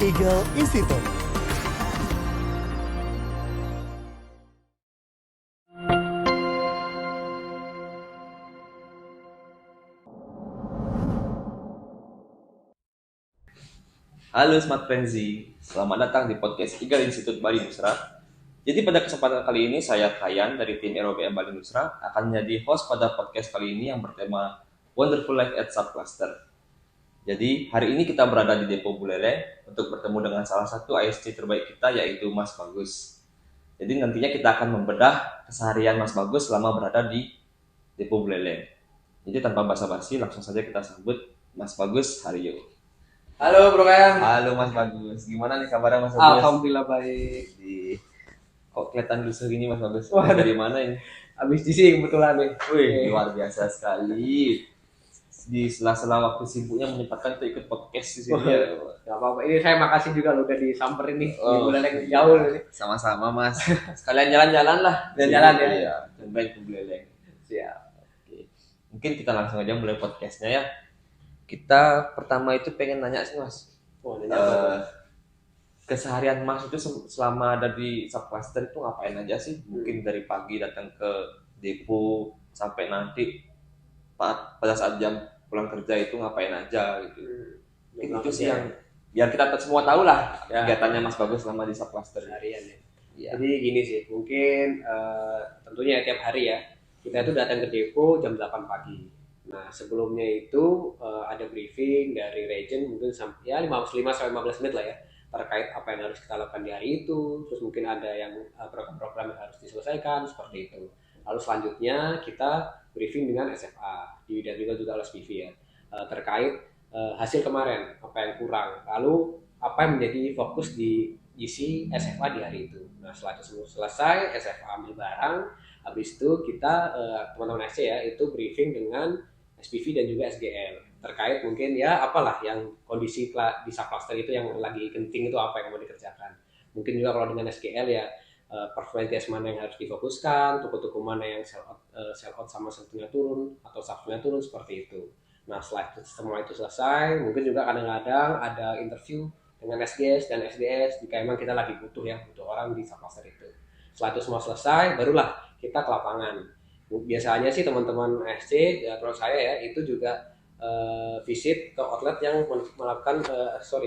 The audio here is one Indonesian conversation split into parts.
Eagle Institute. Halo Smart Frenzy, selamat datang di podcast Eagle Institute Bali Nusra. Jadi pada kesempatan kali ini saya Kayan dari tim ROBM Bali Nusra akan menjadi host pada podcast kali ini yang bertema Wonderful Life at Subcluster. Jadi hari ini kita berada di Depo Buleleng untuk bertemu dengan salah satu ISC terbaik kita yaitu Mas Bagus. Jadi nantinya kita akan membedah keseharian Mas Bagus selama berada di Depo Buleleng. Jadi tanpa basa-basi langsung saja kita sambut Mas Bagus Haryo. Halo Bro Kayan. Halo Mas Bagus, gimana nih kabarnya Mas Bagus? Alhamdulillah baik. Kok kelihatan lusuh gini Mas Bagus? Wah, dari mana ini? Habis di sini kebetulan nih. Wih, luar biasa sekali. Di sela-sela waktu sibuknya menyempatkan untuk ikut podcast di sini. Ya. Gak apa-apa. Ini saya makasih juga lo udah disamperin nih. Di Buleleng iya. jauh nih. Sama-sama Mas. Sekalian jalan-jalan lah. Jalan-jalan ya. Iya, cobain ke Buleleng. Siap. Oke. Mungkin kita langsung aja mulai podcastnya ya. Kita pertama itu pengen nanya sih Mas. Oh, nanya apa tuh? Keseharian Mas itu selama ada di subcluster itu ngapain aja sih? Mungkin dari pagi datang ke depo sampai nanti pada saat jam pulang kerja itu ngapain aja gitu. Mungkin itu sih yang biar kita semua tahu lah Ya. kegiatannya Mas Bagus selama di subcluster. Harian ya. Iya. Jadi gini sih, mungkin tentunya tiap hari ya. Kita itu datang ke depo jam 8 pagi. Nah, sebelumnya itu ada briefing dari region mungkin sampai ya 5 sampai 15 menit lah ya terkait apa yang harus kita lakukan di hari itu. Terus mungkin ada yang program-program yang harus diselesaikan seperti itu. Lalu selanjutnya kita briefing dengan SFA dan juga oleh SPV ya terkait hasil kemarin apa yang kurang. Lalu apa yang menjadi fokus di isi SFA di hari itu. Nah, setelah itu selesai SFA ambil barang. Habis itu kita teman-teman SC ya itu briefing dengan SPV dan juga SGL terkait mungkin ya apalah yang kondisi di subcluster itu yang lagi genting itu apa yang mau dikerjakan. Mungkin juga kalau dengan SGL ya performance mana yang harus difokuskan, toko-toko mana yang sell out sama sell-nya turun atau sub-nya turun seperti itu. Nah setelah itu, semua itu selesai, mungkin juga kadang-kadang ada interview dengan SGS dan SDS jika emang kita lagi butuh orang di subcluster itu. Setelah itu semua selesai, barulah kita ke lapangan. Biasanya sih teman-teman SC ya terus saya ya itu juga visit ke outlet yang melakukan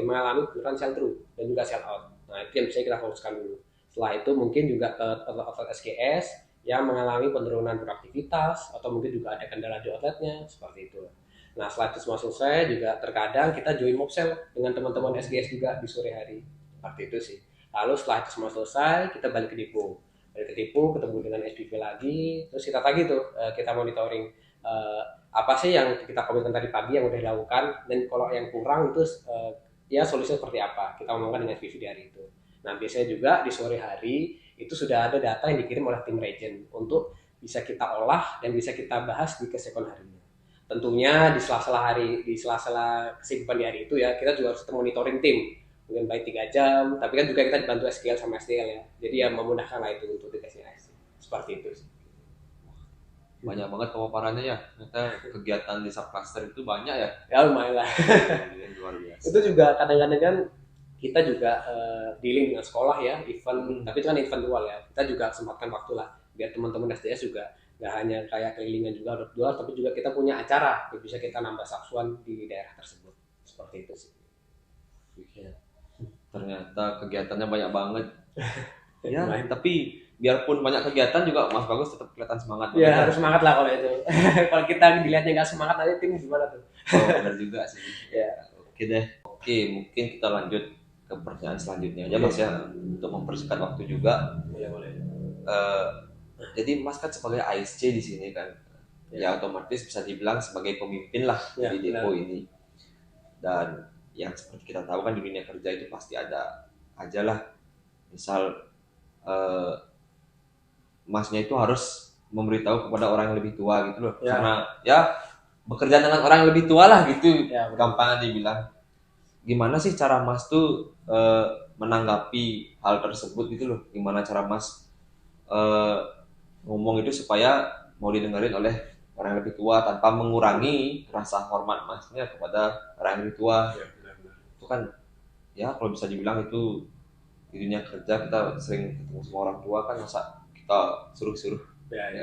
mengalami penurunan sell through dan juga sell out. Nah itu yang bisa kita fokuskan dulu. Setelah itu mungkin juga ke outlet SGS yang mengalami penurunan produktivitas atau mungkin juga ada kendala di outletnya seperti itu. Nah setelah itu semua selesai juga terkadang kita join mock sell dengan teman-teman SGS juga di sore hari seperti itu sih. Lalu setelah itu semua selesai kita balik ke depo. Ketemu dengan SPV lagi, terus kita tagih tuh kita monitoring apa sih yang kita komitmen tadi pagi yang udah dilakukan dan kalau yang kurang itu ya solusinya seperti apa kita omongkan dengan SPV di hari itu. Nah biasanya juga di sore hari itu sudah ada data yang dikirim oleh tim region untuk bisa kita olah dan bisa kita bahas di kesekon harinya. Tentunya di sela-sela kesibukan di hari itu ya kita juga harus monitoring tim mungkin baik 3 jam, tapi kan juga kita dibantu SQL sama SDL ya, jadi ya memudahkan lah itu untuk dikasih IC seperti itu sih. Banyak banget pemaparannya ya. Ternyata kegiatan di subcluster itu banyak ya. Ya lumayan lah. Luar biasa. Itu juga kadang-kadang kan kita juga dealing dengan sekolah ya, event, tapi itu kan event dual ya, kita juga sempatkan waktu lah biar teman-teman SDS juga nggak hanya kayak kelilingan juga outdoor, tapi juga kita punya acara yang bisa kita nambah sabsuan di daerah tersebut seperti itu sih. Ternyata kegiatannya banyak banget. Ya, tapi biarpun banyak kegiatan juga Mas Bagus tetap kelihatan semangat. Ya harus semangat lah kalau itu. Kalau kita dilihatnya nggak semangat nanti tim gimana tuh? Oh, benar juga sih. Ya. Oke deh. Oke, mungkin kita lanjut ke pertanyaan selanjutnya aja Mas ya untuk mempersingkat waktu juga. Boleh boleh. Jadi Mas kan sebagai ISC di sini kan, ya otomatis bisa dibilang sebagai pemimpin lah Ya, di depo benar. ini. Dan yang seperti kita tahu kan di dunia kerja itu pasti ada aja lah, misal Masnya itu harus memberitahu kepada orang yang lebih tua gitu loh, Ya. karena ya bekerja dengan orang yang lebih tua lah gitu, Ya, benar. gampangnya dibilang. Gimana sih cara Mas tuh menanggapi hal tersebut gitu loh? Gimana cara Mas ngomong itu supaya mau didengarin oleh orang yang lebih tua tanpa mengurangi rasa hormat Masnya kepada orang yang lebih tua? Ya, benar-benar. Itu kan ya kalau bisa dibilang itu di dunia kerja kita sering ketemu sama orang tua kan, masa kita suruh-suruh ya.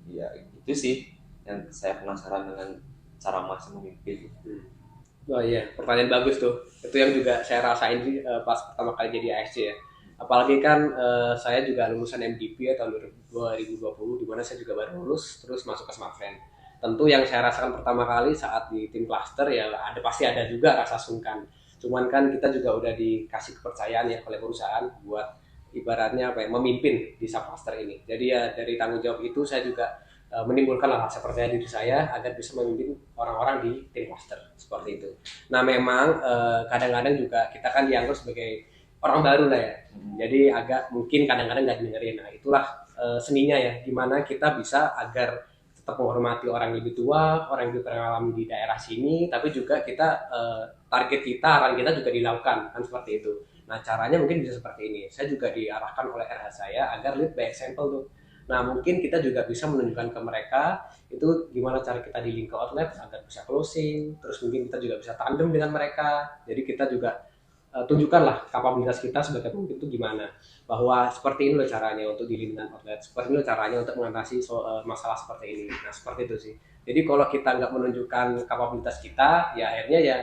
Ya itu sih yang saya penasaran dengan cara Mas memimpin. Oh iya, pertanyaan bagus tuh. Itu yang juga saya rasain sih pas pertama kali jadi ASC ya. Apalagi kan saya juga lulusan MDP ya tahun 2020, di mana saya juga baru lulus terus masuk ke Smartfren. Tentu yang saya rasakan pertama kali saat di tim cluster ya pasti ada juga rasa sungkan. Cuman kan kita juga udah dikasih kepercayaan ya oleh perusahaan buat ibaratnya apa ya, memimpin di subcluster ini. Jadi ya dari tanggung jawab itu saya juga menimbulkan rasa percaya diri saya agar bisa memimpin orang-orang di tim cluster seperti itu. Nah memang kadang-kadang juga kita kan dianggap sebagai orang baru lah ya, jadi agak mungkin kadang-kadang nggak didengerin. Nah itulah seninya ya, gimana kita bisa agar tetap menghormati orang yang lebih tua, orang yang lebih pengalaman di daerah sini, tapi juga kita target kita, arahan kita juga dilakukan kan seperti itu. Nah caranya mungkin bisa seperti ini. Saya juga diarahkan oleh RH saya agar lead by example tuh. Nah, mungkin kita juga bisa menunjukkan ke mereka itu gimana cara kita di link ke outlet agar bisa closing, terus mungkin kita juga bisa tandem dengan mereka. Jadi kita juga tunjukkanlah kapabilitas kita sebagai pemimpin itu gimana. Bahwa seperti ini loh caranya untuk di link dengan outlet, seperti ini loh caranya untuk mengatasi masalah seperti ini. Nah, seperti itu sih. Jadi kalau kita nggak menunjukkan kapabilitas kita, ya akhirnya ya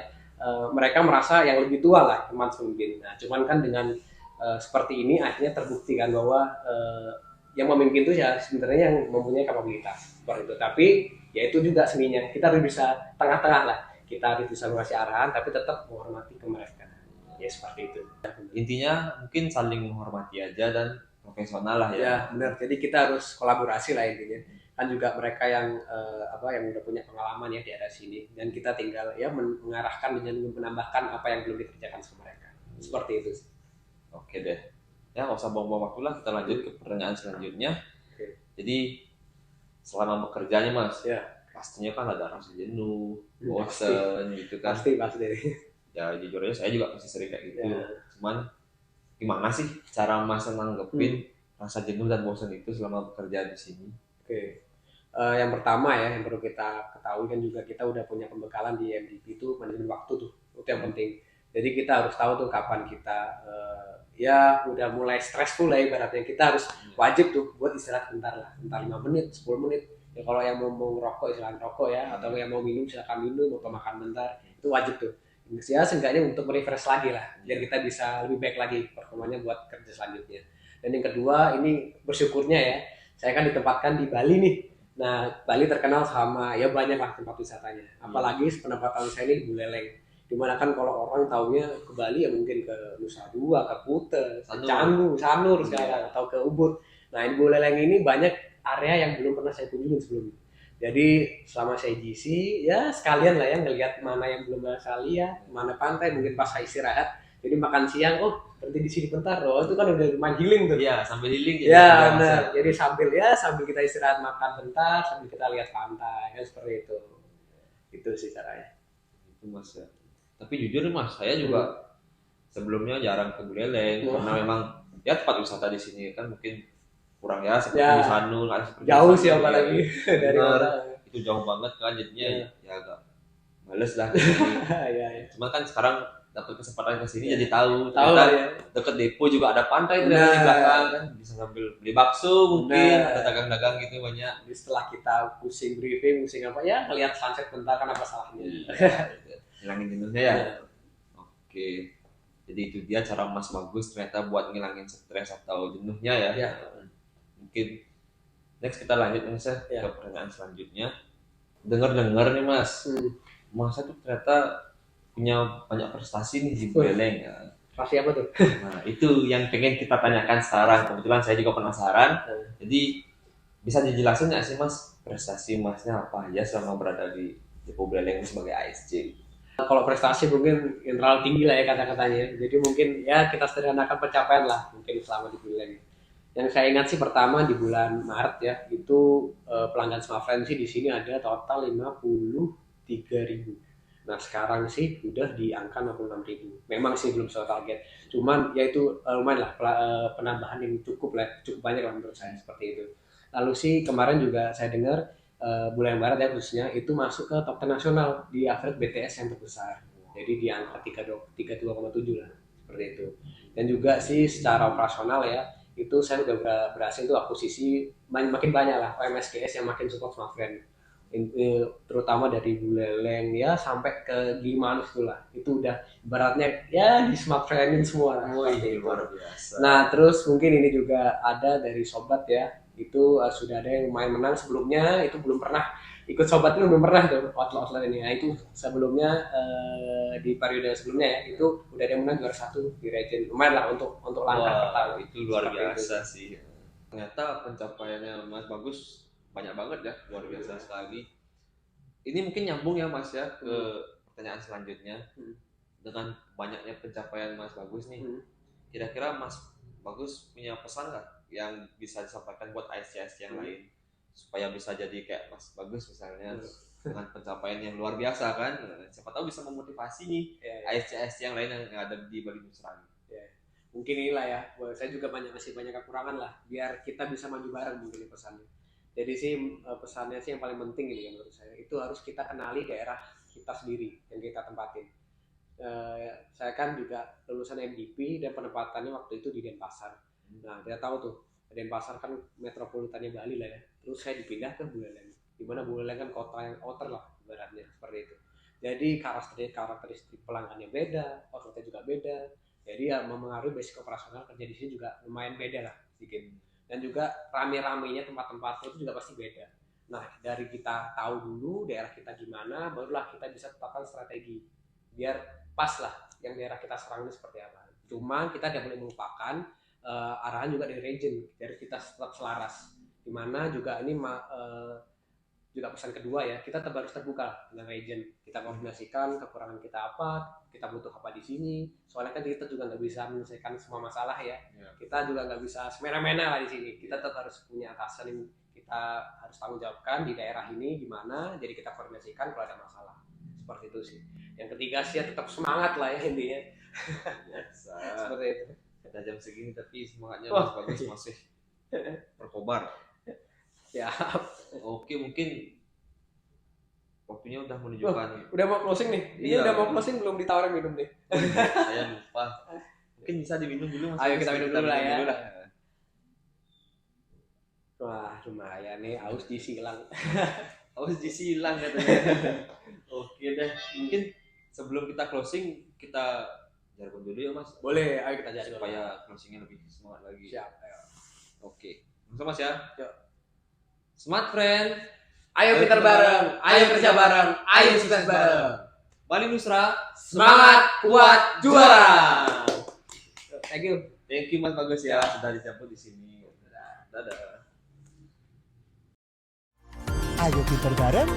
mereka merasa yang lebih tua lah teman pemimpin. Nah, cuman kan dengan seperti ini akhirnya terbukti kan bahwa yang memimpin itu ya sebenarnya yang mempunyai kapabilitas seperti itu. Tapi ya itu juga seninya, kita harus bisa tengah-tengah lah, kita harus bisa mengasih arahan tapi tetap menghormati ke mereka ya, seperti itu. Intinya mungkin saling menghormati aja dan profesional lah ya. Ya benar, jadi kita harus kolaborasi lah intinya. Kan juga mereka yang yang udah punya pengalaman ya di daerah sini, dan kita tinggal ya mengarahkan dengan menambahkan apa yang belum dikerjakan sama mereka, seperti itu. Oke deh, ya nggak usah buang-buang waktu lah, kita lanjut ke pertanyaan selanjutnya. Oke. Jadi selama bekerjanya Mas, Ya. pastinya kan ada rasa jenuh, Pasti. bosen gitu kan. Pasti. Ya jujur aja saya juga pasti sering kayak gitu. Ya. Cuman gimana sih cara Mas nanggepin rasa jenuh dan bosan itu selama bekerja di sini? Oke. Yang pertama ya, yang perlu kita ketahui kan juga kita udah punya pembekalan di MDP itu manajemen waktu tuh, itu yang penting. Jadi kita harus tahu tuh kapan kita ya udah mulai stressful lah ibaratnya, kita harus wajib tuh buat istirahat bentar lah, bentar 5 menit, 10 menit. Ya kalau yang mau ngerokok silakan rokok ya, atau yang mau minum silakan minum, mau makan bentar, itu wajib tuh. Ya seenggaknya untuk merefresh lagi lah, biar kita bisa lebih baik lagi performanya buat kerja selanjutnya. Dan yang kedua ini bersyukurnya ya, saya kan ditempatkan di Bali nih. Nah, Bali terkenal sama ya banyak lah tempat wisatanya. Apalagi penempatan saya ini di Buleleng. Dimana kan kalau orang taunya ke Bali ya mungkin ke Nusa Dua, ke Kuta, ke Canggu, Sanur segala, atau ke Ubud. Nah, di Buleleng ini banyak area yang belum pernah saya kunjungi sebelumnya. Jadi selama saya GC ya sekalian lah ya ngelihat mana yang belum saya lihat, mana pantai, mungkin pas saya istirahat. Jadi makan siang, oh berhenti di sini bentar, oh itu kan udah lumayan healing tuh. Iya, sambil healing Ya benar. Jadi sambil kita istirahat makan bentar, sambil kita lihat pantai, kan seperti itu. Itu sih caranya. Itu Mas ya. Tapi jujur Mas, saya juga sebelumnya jarang ke Buleleng karena memang ya tempat wisata di sini kan mungkin kurang ya seperti di Sanur, jauh sih apalagi dari kota. Itu jauh banget kan, jadinya ya agak males lah. Cuma kan sekarang dapat kesempatan ke sini jadi tahu ternyata deket depo juga ada pantai di belakang kan, bisa ngambil beli bakso mungkin, ada dagang-dagang gitu banyak. Jadi setelah kita pusing briefing, pusing apa ya, ngelihat sunset bentar kan apa salahnya. Hilangin jenuhnya ya. Oke. Jadi itu dia cara Mas bagus ternyata buat ngilangin stres atau jenuhnya ya. Mungkin next kita lanjut Mas ke pertanyaan selanjutnya. Dengar-dengar nih Mas, Mas tuh ternyata punya banyak prestasi nih di Buleleng ya. Prestasi apa tuh? Nah itu yang pengen kita tanyakan sekarang. Kebetulan saya juga penasaran. Jadi bisa dijelasin nggak sih Mas prestasi Masnya apa aja selama berada di Depo Buleleng sebagai ASC? Kalau prestasi mungkin yang terlalu tinggi lah ya kata-katanya. Jadi mungkin ya kita sederhanakan pencapaian lah mungkin selama di Buleleng. Yang saya ingat sih pertama di bulan Maret ya, itu pelanggan Smartfren sih di sini ada total 53.000. Nah sekarang sih udah di angka 66.000. Memang sih belum sesuai target. Cuman ya itu lumayan lah penambahan yang cukup banyak lah menurut saya seperti itu. Lalu sih kemarin juga saya dengar bulan Maret ya khususnya itu masuk ke top 10 nasional di average BTS yang terbesar. Jadi di angka 32,7 lah. seperti itu. Dan juga sih secara operasional ya, itu saya udah berhasil tuh akuisisi makin banyak lah OMSGS yang makin support smartfren. Terutama dari Buleleng ya sampai ke Gimanus itulah, itu udah ibaratnya ya di smartfrenin semua lah. Wih, luar biasa. Nah terus mungkin ini juga ada dari sobat ya, itu sudah ada yang lumayan menang sebelumnya, itu belum pernah ikut sobat itu belum pernah tuh outlet ini. Nah itu sebelumnya di periode sebelumnya ya, itu udah ada yang menang juara 1 di Regen, lumayan lah untuk langkah pertama. Itu luar Seperti biasa itu. sih. Ternyata pencapaiannya Mas Bagus banyak banget ya, luar biasa sekali. Ini mungkin nyambung ya Mas ya ke pertanyaan selanjutnya. Dengan banyaknya pencapaian Mas Bagus nih, kira-kira Mas Bagus punya pesan nggak yang bisa disampaikan buat ISCS yang lain supaya bisa jadi kayak Mas Bagus misalnya dengan pencapaian yang luar biasa kan? Siapa tahu bisa memotivasi nih ISCS yang lain yang ada di Bali Nusra. Mungkin inilah ya, saya juga masih banyak kekurangan lah, biar kita bisa maju bareng mungkin pesannya. Jadi sih pesannya sih yang paling penting ini menurut saya, itu harus kita kenali daerah kita sendiri yang kita tempatin. Saya kan juga lulusan MDP dan penempatannya waktu itu di Denpasar. Nah kita tahu tuh Denpasar kan metropolitannya Bali lah ya. Terus saya dipindah ke Buleleng, dimana Buleleng kan kota yang outer lah ibaratnya seperti itu. Jadi karakteristik pelanggannya beda, outletnya juga beda. Jadi ya mempengaruhi basic operasional kerja di sini juga lumayan beda lah sedikit. Dan juga rame-ramenya tempat-tempat itu juga pasti beda. Nah dari kita tahu dulu daerah kita gimana, barulah kita bisa tetapkan strategi biar pas lah yang daerah kita serang ini seperti apa. Cuma kita tidak boleh melupakan arahan juga dari region, dari kita tetap selaras. Dimana juga ini juga pesan kedua ya, kita tetap harus terbuka dengan region. Kita koordinasikan kekurangan kita apa, kita butuh apa di sini. Soalnya kan kita juga nggak bisa menyelesaikan semua masalah ya. Kita juga nggak bisa semena-mena lah di sini. Kita tetap harus punya atasan yang kita harus tanggung jawabkan di daerah ini gimana. Jadi kita koordinasikan kalau ada masalah. Seperti itu sih. Yang ketiga sih ya tetap semangat lah ya intinya. Biasa. Seperti itu. Kita jam segini tapi semangatnya Mas Bagus masih berkobar. Ya. Oke, mungkin waktunya udah menunjukkan. Udah mau closing nih. Ini udah mau closing belum ditawarin minum nih. Saya lupa. Mungkin bisa diminum dulu Mas. Ayo kita minum dulu lah ya. Wah, lumayan nih, aus disilang. Aus disilang katanya. Oke deh. Mungkin sebelum kita closing kita jargon dulu ya Mas. Boleh, ayo kita jargon. Supaya closingnya lebih semangat lagi. Siap, ayo. Oke. Langsung Mas ya. Yuk. Smart friend, ayo pintar bareng, ayo kerja bareng, ayo sukses bareng. Bali Nusra, semangat, kuat, juara. Thank you. Thank you Mas Bagus ya sudah dijemput di sini. Dadah. Ayo pintar bareng,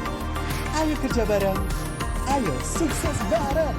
ayo kerja bareng, ayo sukses bareng.